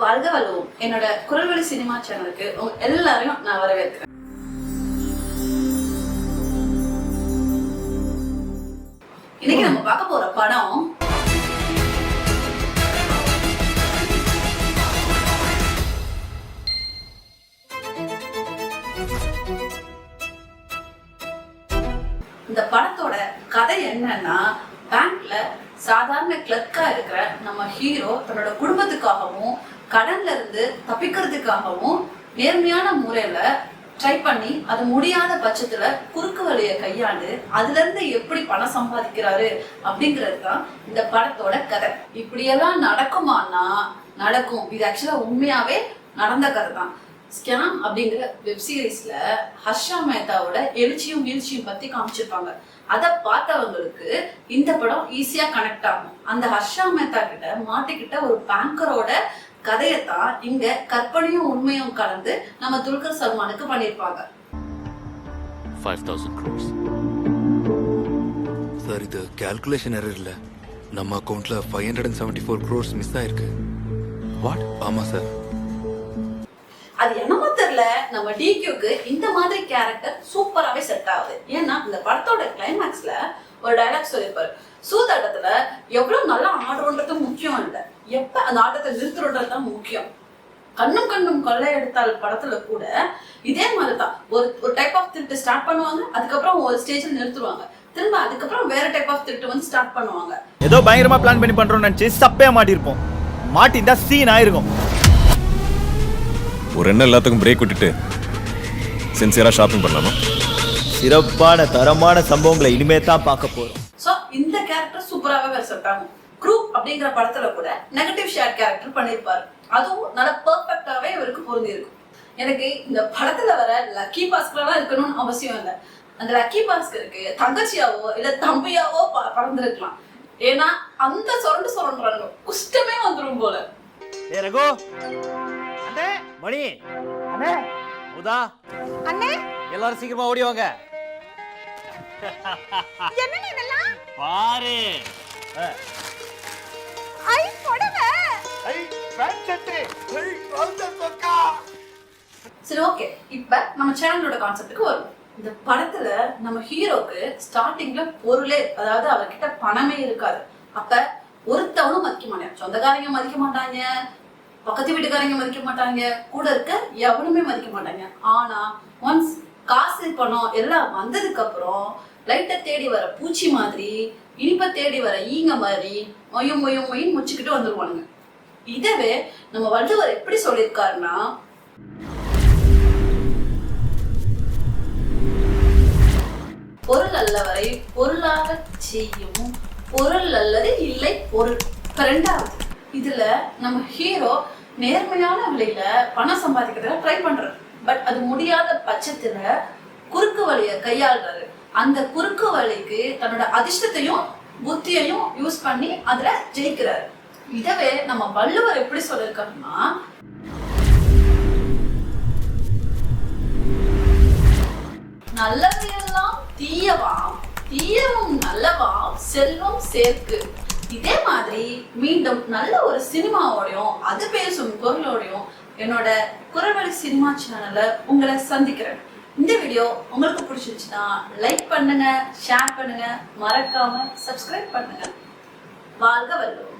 வாழ்க வள்ளுவோம். என்னோட குரல்வழி சினிமா சேனலுக்கு உங்க எல்லாரையும் நான் வரவேற்கிறேன். இன்னைக்கு நம்ம பார்க்க போற படம் இந்த படத்தோட கதை என்னன்னா, பேங்க்ல சாதாரண கிளர்க்கா இருக்கிற நம்ம ஹீரோ தன்னோட குடும்பத்துக்காகவும் கடன்ல இருந்து தப்பிக்கிறதுக்காகவும் நேர்மையான முறையில ட்ரை பண்ணி அது முடியாத பட்சத்துல குறுக்கு வழியை கையாண்டு அதுல இருந்து எப்படி பணம் சம்பாதிக்கிறாரு அப்படிங்கிறது தான் இந்த படத்தோட கதை. இப்படியெல்லாம் நடக்குமானா நடக்கும். இது ஆக்சுவலா உண்மையாவே நடந்த கதை தான். ஸ்கேம் அப்படிங்கிற வெப் சீரிஸ்ல ஹர்ஷா மேத்தாவோட எழுச்சியும் வீழ்ச்சியும் பத்தி காமிச்சிருப்பாங்க. அதை பார்த்தவங்களுக்கு இந்த படம் ஈஸியா கனெக்ட் ஆகும். அந்த ஹர்ஷா மேத்தா கிட்ட மாட்டிக்கிட்ட ஒரு பேங்கரோட கதையத்தான் இங்க கற்பனையும் உண்மையும் கலந்து நம்ம துல்கர் சல்மானுக்கு பண்ணிருப்பாங்க. 5000 crores. சார், இது கால்குலேஷன் எரர் இல்ல. நம்ம அக்கவுண்ட்ல 574 crores மிஸ் ஆயிருக்கு. வாட்? ஆமா சார். அது என்னமோ தெரியல, நம்ம டிக்யூக்கு இந்த மாதிரி கேரக்டர் சூப்பராகவே செட் ஆகுது. ஏன்னா இந்த படத்தோட கிளைமேக்ஸ்ல ஒரு டைலாக் சொல்லியிருப்பாரு, சூதாட்டத்துல எவ்வளவு நல்லா ஆடுறோன்றது முக்கியம் இல்லை, எப்ப அந்த ஆட்டத்தை நிறுத்துறோன்றது தான் முக்கியம். கண்ணும் கண்ணும் கொள்ளை எடுத்தால் படத்துல கூட இதே மாதிரிதான் ஒரு டைப் ஆஃப் திருட்டு ஸ்டார்ட் பண்ணுவாங்க, அதுக்கப்புறம் ஒரு ஸ்டேஜ்ல நிறுத்துவாங்க, திரும்ப அதுக்கப்புறம் வேற டைப் ஆஃப் திருட்டு வந்து ஸ்டார்ட் பண்ணுவாங்க. ஏதோ பயங்கரமா பிளான் பண்ணி பண்றோம்னு நினைச்சு சப்பையா மாட்டிருப்போம். மாட்டிந்தா சீன் ஆயிருக்கும். ஒரு என்ன எல்லாத்துக்கும் பிரேக் விட்டுட்டு சின்சியரா ஷாப்பிங் பண்ணலாமா? சிறப்பான தரமான சம்பவங்களை இனிமே தான் பார்க்க போறோம். சோ இந்த கேரக்டர் சூப்பராகவே செட் ஆகும். குரூப் அப்படிங்கிற படத்துல கூட நெகட்டிவ் ஷேர் கேரக்டர் பண்ணிருப்பாரு. அதுவும் நல்ல பெர்ஃபெக்டாவே இவருக்கு பொருந்தி இருக்கும். எனக்கு இந்த படத்துல வர லக்கி பாஸ்கரா இருக்கணும்னு அவசியம் இல்லை. அந்த லக்கி பாஸ்கருக்கு தங்கச்சியாவோ இல்ல தம்பியாவோ பறந்துருக்கலாம். ஏன்னா அந்த சுரண்டுறாங்க, குஷ்டமே வந்துடும் போல. ஏ ரகு அண்ணே, மணி அண்ணே, உதா அண்ணே, எல்லாரும் சீக்கிரமா ஓடி வாங்க. என்னண்ணே இதெல்லாம்? பாரு, ஐ புடவை, ஐ பேண்ட் ஷர்ட், ஐ ட்ரவுசர் சொக்கா. சரி, ஓகே. இப்ப நம்ம சேனலோட கான்செப்ட்டுக்கு வரும். இந்த படத்துல நம்ம ஹீரோக்கு ஸ்டார்டிங்ல பொருளே, அதாவது அவர்கிட்ட பணமே இருக்காது. அப்ப ஒருத்தவனும் மதிக்க மாட்டாங்க, சொந்தக்காரங்க மதிக்க மாட்டாங்க, பக்கத்து வீட்டுக்காரங்க மதிக்க மாட்டாங்க, கூட இருக்க எவனுமே மதிக்க மாட்டாங்க. ஆனா ஒன்ஸ் காசு பணம் எல்லாம் வந்ததுக்கு அப்புறம் லைட்டை தேடி வர பூச்சி மாதிரி, இனிப்பை தேடி வர ஈங்க மாதிரி மொய்யும் மொய்யும் மொய்யும் முச்சுக்கிட்டு வந்துருவானுங்க. இதவே நம்ம வள்ளுவர் எப்படி சொல்லியிருக்காருன்னா, பொருள் அல்லவரை பொருளாக செய்யும், பொருள் அல்லது இல்லை பொருள். ரெண்டாவது, இதுல நம்ம ஹீரோ நேர்மையான விலையில பணம் சம்பாதிக்கிறதுல ட்ரை பண்றாரு. பட் அது முடியாத பட்சத்துல குறுக்கு வழியை கையாளுறாரு. அந்த குறுக்கு வழிக்கு தன்னோட அதிர்ஷ்டத்தையும் புத்தியையும் யூஸ் பண்ணி அதுல ஜெயிக்கிறாரு. இதவே நம்ம வள்ளுவர் எப்படி சொல்லிருக்காருன்னா, நல்லவையெல்லாம் தீயவாம், தீயவும் நல்லவாம், செல்வம் சேர்க்கு. இதே மாதிரி மீண்டும் நல்ல ஒரு சினிமாவோடையும் அது பேசும் பொருளோடையும் என்னோட குரல்வழி சினிமா சேனல்ல உங்களை சந்திக்கிறேன். இந்த வீடியோ உங்களுக்கு பிடிச்சிருச்சுன்னா லைக் பண்ணுங்க, ஷேர் பண்ணுங்க, மறக்காம சப்ஸ்கிரைப் பண்ணுங்க. வாழ்க வள்ளுவோம்.